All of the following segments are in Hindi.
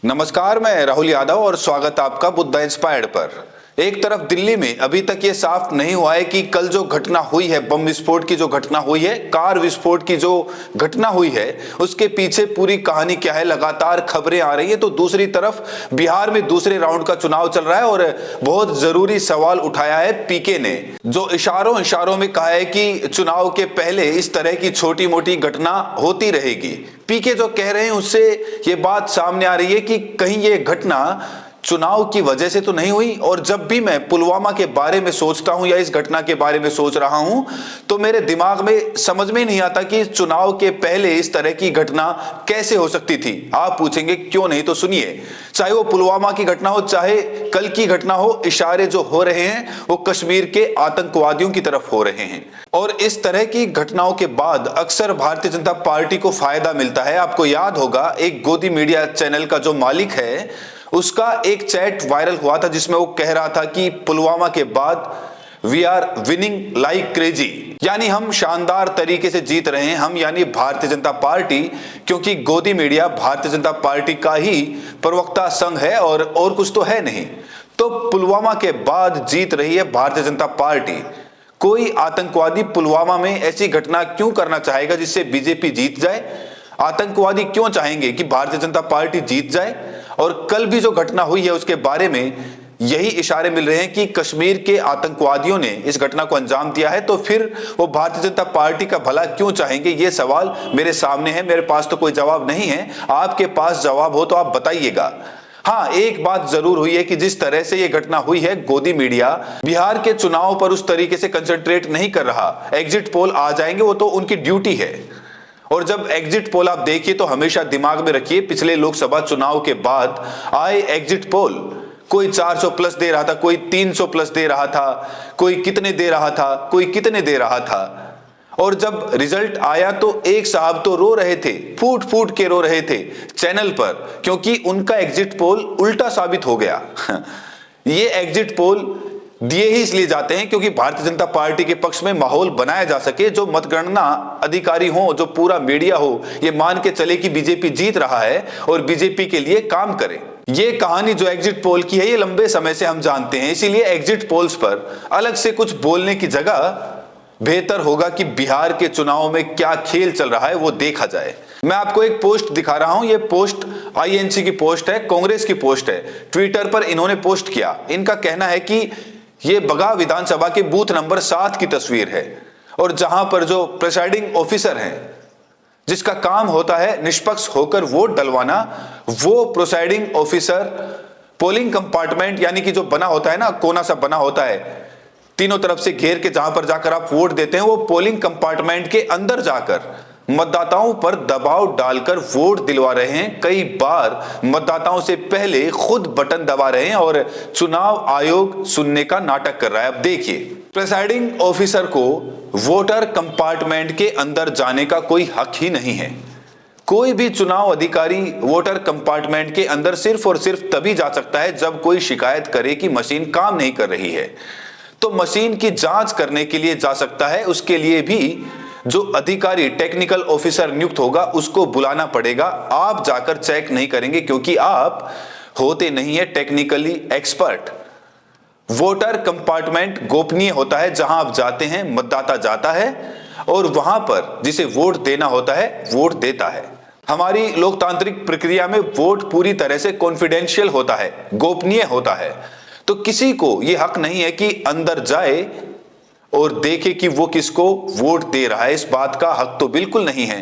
नमस्कार, मैं राहुल यादव और स्वागत आपका बुद्धा इंस्पायर्ड पर। एक तरफ दिल्ली में अभी तक ये साफ नहीं हुआ है कि कल जो घटना हुई है, बम विस्फोट की जो घटना हुई है, कार विस्फोट की जो घटना हुई है, उसके पीछे पूरी कहानी क्या है। लगातार खबरें आ रही है। तो दूसरी तरफ बिहार में दूसरे राउंड का चुनाव चल रहा है और बहुत जरूरी सवाल उठाया है पीके ने, जो इशारों इशारों में कहा है कि चुनाव के पहले इस तरह की छोटी मोटी घटना होती रहेगी। पीके जो कह रहे हैं उससे ये बात सामने आ रही है कि कहीं ये घटना चुनाव की वजह से तो नहीं हुई। और जब भी मैं पुलवामा के बारे में सोचता हूं या इस घटना के बारे में सोच रहा हूं तो मेरे दिमाग में समझ में नहीं आता कि चुनाव के पहले इस तरह की घटना कैसे हो सकती थी। आप पूछेंगे क्यों नहीं, तो सुनिए। चाहे वो पुलवामा की घटना हो, चाहे कल की घटना हो, इशारे जो हो रहे हैं वो कश्मीर के आतंकवादियों की तरफ हो रहे हैं। और इस तरह की घटनाओं के बाद अक्सर भारतीय जनता पार्टी को फायदा मिलता है। आपको याद होगा, एक गोदी मीडिया चैनल का जो मालिक है उसका एक चैट वायरल हुआ था जिसमें वो कह रहा था कि पुलवामा के बाद we are winning like crazy, यानी हम शानदार तरीके से जीत रहे हैं। हम यानी भारतीय जनता पार्टी, क्योंकि गोदी मीडिया भारतीय जनता पार्टी का ही प्रवक्ता संघ है और कुछ तो है नहीं। तो पुलवामा के बाद जीत रही है भारतीय जनता पार्टी। कोई आतंकवादी पुलवामा में ऐसी घटना क्यों करना चाहेगा जिससे बीजेपी जीत जाए? आतंकवादी क्यों चाहेंगे कि भारतीय जनता पार्टी जीत जाए? और कल भी जो घटना हुई है उसके बारे में यही इशारे मिल रहे हैं कि कश्मीर के आतंकवादियों ने इस घटना को अंजाम दिया है। तो फिर वो भारतीय जनता पार्टी का भला क्यों चाहेंगे? ये सवाल मेरे सामने है। मेरे पास तो कोई जवाब नहीं है। आपके पास जवाब हो तो आप बताइएगा। हाँ, एक बात जरूर हुई है कि जिस तरह से ये घटना हुई है, गोदी मीडिया बिहार के चुनाव पर उस तरीके से कंसंट्रेट नहीं कर रहा। एग्जिट पोल आ जाएंगे, वो तो उनकी ड्यूटी है। और जब एग्जिट पोल आप देखिए तो हमेशा दिमाग में रखिए, पिछले लोकसभा चुनाव के बाद आए एग्जिट पोल, कोई 400 प्लस दे रहा था, कोई 300 प्लस दे रहा था, कोई कितने दे रहा था, कोई कितने दे रहा था। और जब रिजल्ट आया तो एक साहब तो रो रहे थे, फूट फूट के रो रहे थे चैनल पर, क्योंकि उनका एग्जिट पोल उल्टा साबित हो गया। ये एग्जिट पोल दिए ही इसलिए जाते हैं क्योंकि भारतीय जनता पार्टी के पक्ष में माहौल बनाया जा सके। जो मतगणना अधिकारी हो, जो पूरा मीडिया हो, ये मान के चले कि बीजेपी जीत रहा है और बीजेपी के लिए काम करे। ये कहानी जो एग्जिट पोल की है ये लंबे समय से हम जानते हैं। इसीलिए एग्जिट पोल्स पर अलग से कुछ बोलने की जगह बेहतर होगा कि बिहार के चुनाव में क्या खेल चल रहा है वो देखा जाए। मैं आपको एक पोस्ट दिखा रहा हूं। ये पोस्ट आईएनसी की पोस्ट है, कांग्रेस की पोस्ट है। ट्विटर पर इन्होंने पोस्ट किया। इनका कहना है कि ये बगहा विधानसभा के बूथ नंबर 7 की तस्वीर है और जहां पर जो प्रिसाइडिंग ऑफिसर हैं, जिसका काम होता है निष्पक्ष होकर वोट डलवाना, वो प्रिसाइडिंग ऑफिसर पोलिंग कंपार्टमेंट, यानी कि जो बना होता है ना, कोना सा बना होता है तीनों तरफ से घेर के, जहां पर जाकर आप वोट देते हैं, वो पोलिंग कंपार्टमेंट के अंदर जाकर मतदाताओं पर दबाव डालकर वोट दिलवा रहे हैं। कई बार मतदाताओं से पहले खुद बटन दबा रहे हैं और चुनाव आयोग सुनने का नाटक कर रहा है। अब देखिए, प्रिसाइडिंग ऑफिसर को वोटर कंपार्टमेंट के अंदर जाने का कोई हक ही नहीं है। कोई भी चुनाव अधिकारी वोटर कंपार्टमेंट के अंदर सिर्फ और सिर्फ तभी जा सकता है जब कोई शिकायत करे कि मशीन काम नहीं कर रही है। तो मशीन की जांच करने के लिए जा सकता है। उसके लिए भी जो अधिकारी टेक्निकल ऑफिसर नियुक्त होगा उसको बुलाना पड़ेगा। आप जाकर चेक नहीं करेंगे क्योंकि आप होते नहीं है टेक्निकली एक्सपर्ट। वोटर कंपार्टमेंट गोपनीय होता है, जहां आप जाते हैं, मतदाता जाता है और वहां पर जिसे वोट देना होता है वोट देता है। हमारी लोकतांत्रिक प्रक्रिया में वोट पूरी तरह से कॉन्फिडेंशियल होता है, गोपनीय होता है। तो किसी को यह हक नहीं है कि अंदर जाए और देखे कि वो किसको वोट दे रहा है। इस बात का हक तो बिल्कुल नहीं है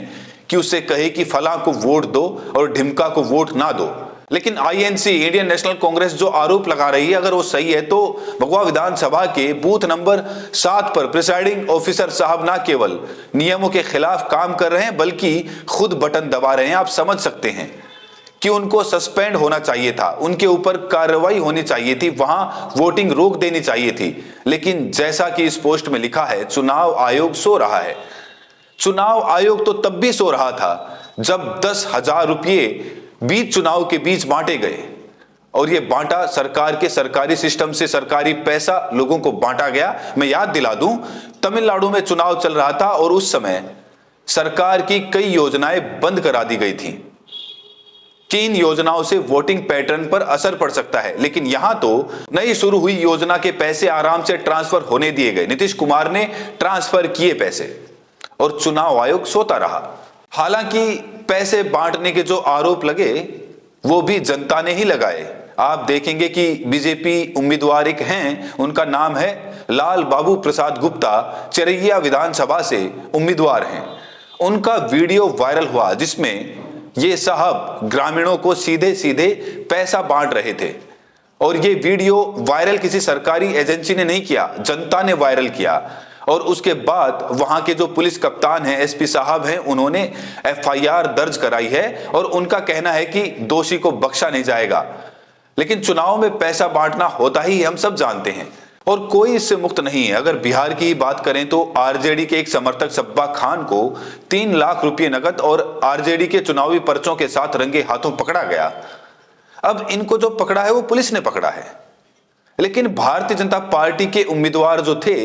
कि उससे कहे कि फलां को वोट दो और ढिमका को वोट ना दो। लेकिन आईएनसी, इंडियन नेशनल कांग्रेस, जो आरोप लगा रही है, अगर वो सही है तो बगहा विधानसभा के बूथ नंबर 7 पर प्रिसाइडिंग ऑफिसर साहब ना केवल नियमों के खिलाफ काम कर रहे हैं बल्कि खुद बटन दबा रहे हैं। आप समझ सकते हैं कि उनको सस्पेंड होना चाहिए था, उनके ऊपर कार्रवाई होनी चाहिए थी, वहां वोटिंग रोक देनी चाहिए थी। लेकिन जैसा कि इस पोस्ट में लिखा है, चुनाव आयोग सो रहा है। चुनाव आयोग तो तब भी सो रहा था जब 10,000 रुपये बीच चुनाव के बीच बांटे गए और ये बांटा सरकार के सरकारी सिस्टम से, सरकारी पैसा लोगों को बांटा गया। मैं याद दिला दूं, तमिलनाडु में चुनाव चल रहा था और उस समय सरकार की कई योजनाएं बंद करा दी गई थी। कि इन योजनाओं से वोटिंग पैटर्न पर असर पड़ सकता है, लेकिन यहां तो नई शुरू हुई योजना के पैसे आराम से ट्रांसफर होने दिए गए। नीतीश कुमार ने ट्रांसफर किए पैसे और चुनाव आयोग सोता रहा। हालांकि पैसे बांटने के जो आरोप लगे वो भी जनता ने ही लगाए। आप देखेंगे कि बीजेपी उम्मीदवार एक हैं, उनका नाम है लाल बाबू प्रसाद गुप्ता, चिरैया विधानसभा से उम्मीदवार हैं। उनका वीडियो वायरल हुआ जिसमें ये साहब ग्रामीणों को सीधे सीधे पैसा बांट रहे थे। और ये वीडियो वायरल किसी सरकारी एजेंसी ने नहीं किया, जनता ने वायरल किया। और उसके बाद वहां के जो पुलिस कप्तान हैं, एसपी साहब हैं, उन्होंने एफआईआर दर्ज कराई है और उनका कहना है कि दोषी को बख्शा नहीं जाएगा। लेकिन चुनाव में पैसा बांटना होता ही, हम सब जानते हैं और कोई इससे मुक्त नहीं है। अगर बिहार की बात करें तो आरजेडी के एक समर्थक सब्बा खान को 3 लाख रुपए नकद और आरजेडी के चुनावी पर्चों के साथ रंगे हाथों पकड़ा गया। अब इनको जो पकड़ा है वो पुलिस ने पकड़ा है, लेकिन भारतीय जनता पार्टी के उम्मीदवार जो थे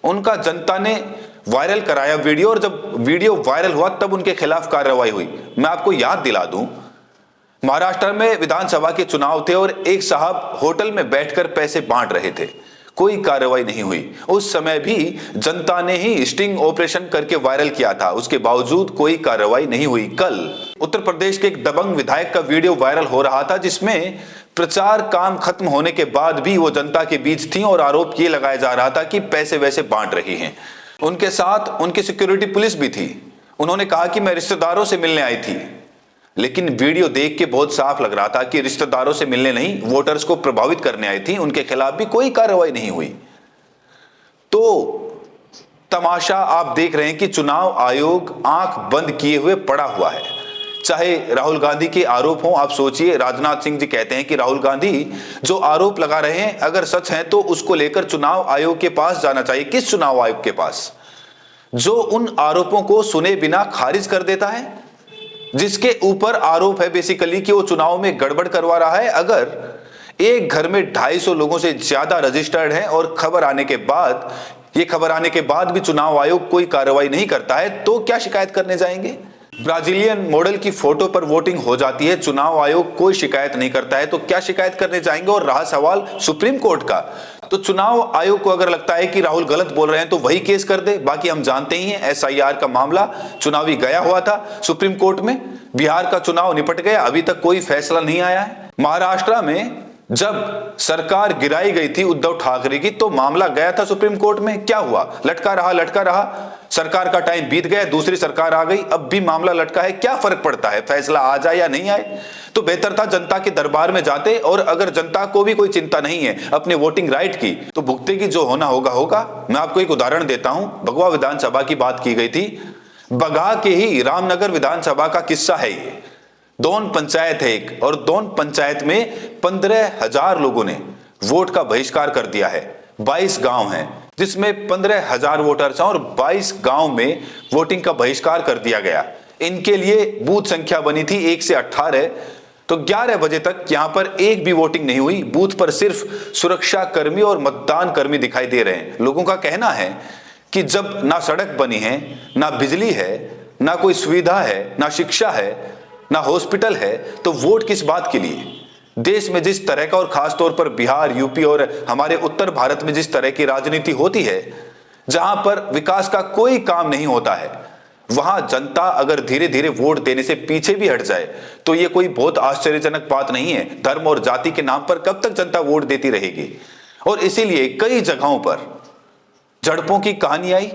उनका जनता ने वायरल कराया वीडियो, और जब वीडियो वायरल हुआ तब उनके खिलाफ कार्रवाई हुई। मैं आपको याद दिला दूं, महाराष्ट्र में विधानसभा के चुनाव थे और एक साहब होटल में बैठकर पैसे बांट रहे थे, कोई कार्रवाई नहीं हुई। उस समय भी जनता ने ही स्टिंग ऑपरेशन करके वायरल किया था, उसके बावजूद कोई कार्रवाई नहीं हुई। कल उत्तर प्रदेश के एक दबंग विधायक का वीडियो वायरल हो रहा था जिसमें प्रचार काम खत्म होने के बाद भी वो जनता के बीच थी और आरोप ये लगाया जा रहा था कि पैसे वैसे बांट रही हैं। उनके साथ उनकी सिक्योरिटी पुलिस भी थी। उन्होंने कहा कि मैं रिश्तेदारों से मिलने आई थी, लेकिन वीडियो देख के बहुत साफ लग रहा था कि रिश्तेदारों से मिलने नहीं, वोटर्स को प्रभावित करने आई थी। उनके खिलाफ भी कोई कार्रवाई नहीं हुई। तो तमाशा आप देख रहे हैं कि चुनाव आयोग आंख बंद किए हुए पड़ा हुआ है। चाहे राहुल गांधी के आरोप हो, आप सोचिए, राजनाथ सिंह जी कहते हैं कि राहुल गांधी जो आरोप लगा रहे हैं अगर सच है तो उसको लेकर चुनाव आयोग के पास जाना चाहिए। किस चुनाव आयोग के पास, जो उन आरोपों को सुने बिना खारिज कर देता है, जिसके ऊपर आरोप है बेसिकली कि वो चुनाव में गड़बड़ करवा रहा है। अगर एक घर में 250 लोगों से ज्यादा रजिस्टर्ड हैं और खबर आने के बाद भी चुनाव आयोग कोई कार्रवाई नहीं करता है, तो क्या शिकायत करने जाएंगे? ब्राजीलियन मॉडल की फोटो पर वोटिंग हो जाती है, चुनाव आयोग कोई शिकायत नहीं करता है, तो क्या शिकायत करने जाएंगे? और रहा सवाल सुप्रीम कोर्ट का, तो चुनाव आयोग को अगर लगता है कि राहुल गलत बोल रहे हैं तो वही केस कर दे। बाकी हम जानते ही हैं एसआईआर का मामला चुनावी गया हुआ था सुप्रीम कोर्ट में। बिहार का चुनाव निपट गया, अभी तक कोई फैसला नहीं आया है। महाराष्ट्र में जब सरकार गिराई गई थी उद्धव ठाकरे की, तो मामला गया था सुप्रीम कोर्ट में। क्या हुआ? लटका रहा। सरकार का टाइम बीत गया, दूसरी सरकार आ गई, अब भी मामला लटका है। क्या फर्क पड़ता है, फैसला आ जाए या नहीं आए? तो बेहतर था जनता के दरबार में जाते, और अगर जनता को भी कोई चिंता नहीं है अपने वोटिंग राइट की, तो भुगतेगी, जो होना होगा। मैं आपको एक उदाहरण देता हूं। भगवा विधानसभा की बात की गई थी, बगहा के ही रामनगर विधानसभा का किस्सा है ये। दोन पंचायत है एक, और दोन पंचायत में 15,000 लोगों ने वोट का बहिष्कार कर दिया है। 22 गांव हैं जिसमें 15,000 वोटर्स हैं और 22 गांव में वोटिंग का बहिष्कार कर दिया गया। इनके लिए बूथ संख्या बनी थी 1 से 18, तो 11 बजे तक यहां पर एक भी वोटिंग नहीं हुई। बूथ पर सिर्फ सुरक्षा कर्मी और मतदान कर्मी दिखाई दे रहे हैं। लोगों का कहना है कि जब ना सड़क बनी है, ना बिजली है, ना कोई सुविधा है, ना शिक्षा है, ना हॉस्पिटल है, तो वोट किस बात के लिए? देश में जिस तरह का, और खासतौर पर बिहार, यूपी और हमारे उत्तर भारत में जिस तरह की राजनीति होती है, जहां पर विकास का कोई काम नहीं होता है, वहां जनता अगर धीरे धीरे वोट देने से पीछे भी हट जाए तो यह कोई बहुत आश्चर्यजनक बात नहीं है। धर्म और जाति के नाम पर कब तक जनता वोट देती रहेगी? और इसीलिए कई जगहों पर झड़पों की कहानी आई।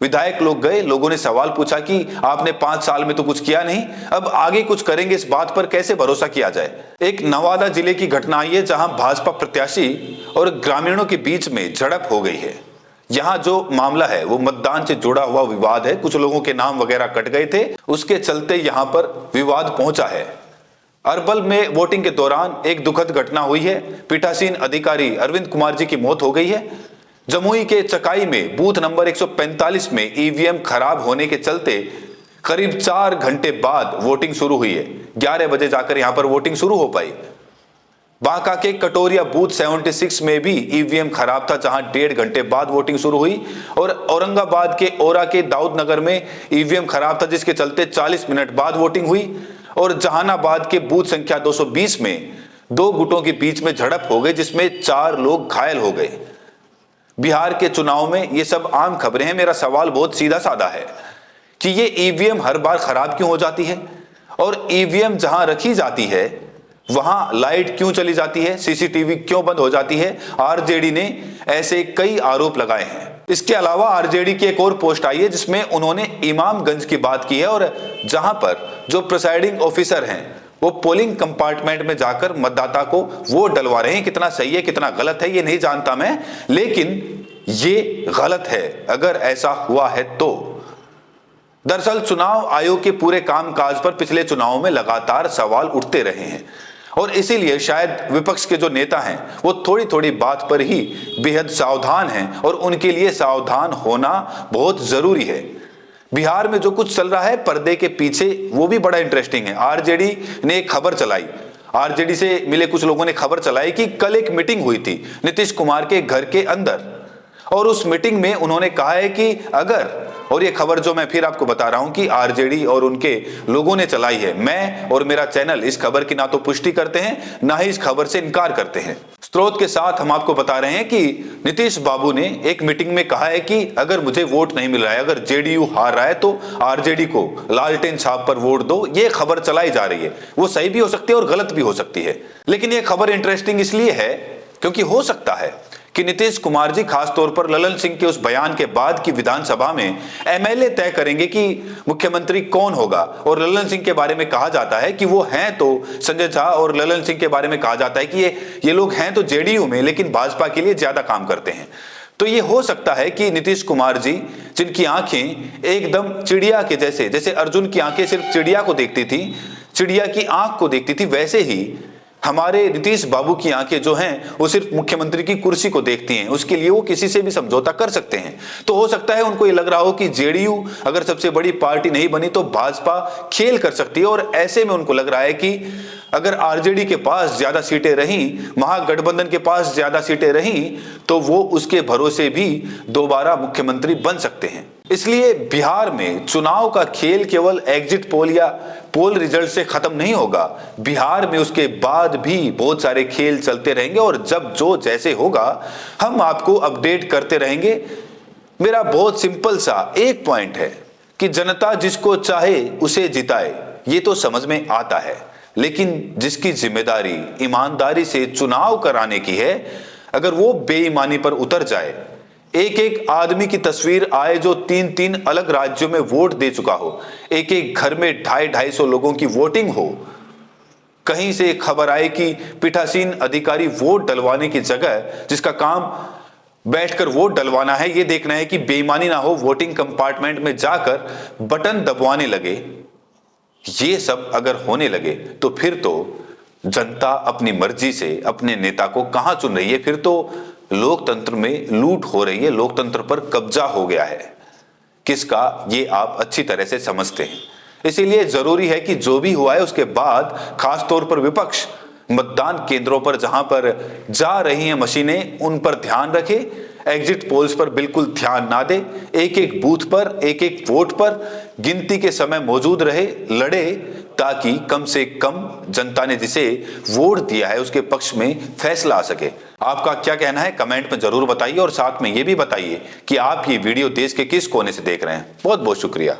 विधायक लोग गए, लोगों ने सवाल पूछा कि आपने 5 साल में तो कुछ किया नहीं, अब आगे कुछ करेंगे, इस बात पर कैसे भरोसा किया जाए? एक नवादा जिले की घटना आई है जहां भाजपा प्रत्याशी और ग्रामीणों के बीच में झड़प हो गई है। यहां जो मामला है वो मतदान से जुड़ा हुआ विवाद है। कुछ लोगों के नाम वगैरह कट गए थे, उसके चलते यहां पर विवाद पहुंचा है। अरबल में वोटिंग के दौरान एक दुखद घटना हुई है। पीठासीन अधिकारी अरविंद कुमार जी की मौत हो गई है। जमुई के चकाई में बूथ नंबर 145 में ईवीएम खराब होने के चलते करीब 4 घंटे बाद वोटिंग शुरू हुई है। 11 बजे जाकर यहां पर वोटिंग शुरू हो पाई। बांका के कटोरिया बूथ 76 में भी ईवीएम खराब था, जहां 1.5 घंटे बाद वोटिंग शुरू हुई। और औरंगाबाद के ओरा के दाऊद नगर में ईवीएम खराब था, जिसके चलते 40 मिनट बाद वोटिंग हुई। और जहानाबाद के बूथ संख्या 220 में 2 गुटों के बीच में झड़प हो गई, जिसमें 4 लोग घायल हो गए। बिहार के चुनाव में ये सब आम खबरें हैं। मेरा सवाल बहुत सीधा साधा है कि ये ईवीएम हर बार खराब क्यों हो जाती है, और ईवीएम जहां रखी जाती है वहां लाइट क्यों चली जाती है, सीसीटीवी क्यों बंद हो जाती है। आरजेडी ने ऐसे कई आरोप लगाए हैं। इसके अलावा आरजेडी की एक और पोस्ट आई है जिसमें उन्होंने इमामगंज की बात की है, और जहां पर जो प्रिसाइडिंग ऑफिसर हैं वो पोलिंग कंपार्टमेंट में जाकर मतदाता को वोट डलवा रहे हैं। कितना सही है कितना गलत है ये नहीं जानता मैं, लेकिन ये गलत है अगर ऐसा हुआ है तो। दरअसल चुनाव आयोग के पूरे कामकाज पर पिछले चुनावों में लगातार सवाल उठते रहे हैं, और इसीलिए शायद विपक्ष के जो नेता हैं वो थोड़ी थोड़ी बात पर ही बेहद सावधान हैं, और उनके लिए सावधान होना बहुत जरूरी है। बिहार में जो कुछ चल रहा है पर्दे के पीछे वो भी बड़ा इंटरेस्टिंग है। आरजेडी ने एक खबर चलाई, आरजेडी से मिले कुछ लोगों ने खबर चलाई कि कल एक मीटिंग हुई थी नीतीश कुमार के घर के अंदर, और उस मीटिंग में उन्होंने कहा है कि अगर, और ये खबर जो मैं फिर आपको बता रहा हूं कि आरजेडी और उनके लोगों ने चलाई है, मैं और मेरा चैनल इस खबर की ना तो पुष्टि करते हैं ना ही इस खबर से इनकार करते हैं। स्रोत के साथ हम आपको बता रहे हैं कि नीतीश बाबू ने एक मीटिंग में कहा है कि अगर मुझे वोट नहीं मिल रहा है, अगर जेडीयू हार रहा है तो आरजेडी को लालटेन छाप पर वोट दो। ये खबर चलाई जा रही है, वो सही भी हो सकती है और गलत भी हो सकती है, लेकिन ये खबर इंटरेस्टिंग इसलिए है क्योंकि हो सकता है कि नीतीश कुमार जी खासतौर पर ललन सिंह के उस बयान के बाद की विधानसभा में एमएलए तय करेंगे कि मुख्यमंत्री कौन होगा। और ललन सिंह के बारे में कहा जाता है कि वो हैं तो संजय झा, और ललन सिंह के बारे में कहा जाता है कि ये लोग हैं तो जेडीयू में लेकिन भाजपा के लिए ज्यादा काम करते हैं। तो ये हो सकता है कि नीतीश कुमार जी, जिनकी आंखें एकदम चिड़िया के जैसे अर्जुन की आंखें सिर्फ चिड़िया को देखती थी, चिड़िया की आंख को देखती थी, वैसे ही हमारे नीतीश बाबू की आंखें जो हैं वो सिर्फ मुख्यमंत्री की कुर्सी को देखती हैं। उसके लिए वो किसी से भी समझौता कर सकते हैं। तो हो सकता है उनको ये लग रहा हो कि जेडीयू अगर सबसे बड़ी पार्टी नहीं बनी तो भाजपा खेल कर सकती है, और ऐसे में उनको लग रहा है कि अगर आरजेडी के पास ज्यादा सीटें रहीं, महागठबंधन के पास ज्यादा सीटें रहीं, तो वो उसके भरोसे भी दोबारा मुख्यमंत्री बन सकते हैं। इसलिए बिहार में चुनाव का खेल केवल एग्जिट पोल या पोल रिजल्ट से खत्म नहीं होगा। बिहार में उसके बाद भी बहुत सारे खेल चलते रहेंगे, और जब जो जैसे होगा हम आपको अपडेट करते रहेंगे। मेरा बहुत सिंपल सा एक पॉइंट है कि जनता जिसको चाहे उसे जिताए, ये तो समझ में आता है, लेकिन जिसकी जिम्मेदारी ईमानदारी से चुनाव कराने की है, अगर वो बेईमानी पर उतर जाए, एक एक आदमी की तस्वीर आए जो 3-3 अलग राज्यों में वोट दे चुका हो, एक एक घर में 250-250 लोगों की वोटिंग हो, कहीं से खबर आए कि पीठासीन अधिकारी वोट डलवाने की जगह जिसका काम बैठकर वोट डलवाना है, ये देखना है कि बेईमानी ना हो, वोटिंग कंपार्टमेंट में जाकर बटन दबवाने लगे, ये सब अगर होने लगे तो फिर तो जनता अपनी मर्जी से अपने नेता को कहां चुन रही है, फिर तो लोकतंत्र में लूट हो रही है, लोकतंत्र पर कब्जा हो गया है किसका, ये आप अच्छी तरह से समझते हैं। इसीलिए जरूरी है कि जो भी हुआ है उसके बाद खासतौर पर विपक्ष मतदान केंद्रों पर जहां पर जा रही हैं मशीनें, उन पर ध्यान रखे, एग्जिट पोल्स पर बिल्कुल ध्यान ना दे, एक एक बूथ पर एक एक वोट पर गिनती के समय मौजूद रहे, लड़े, ताकि कम से कम जनता ने जिसे वोट दिया है उसके पक्ष में फैसला आ सके। आपका क्या कहना है कमेंट में जरूर बताइए, और साथ में ये भी बताइए कि आप ये वीडियो देश के किस कोने से देख रहे हैं। बहुत बहुत शुक्रिया।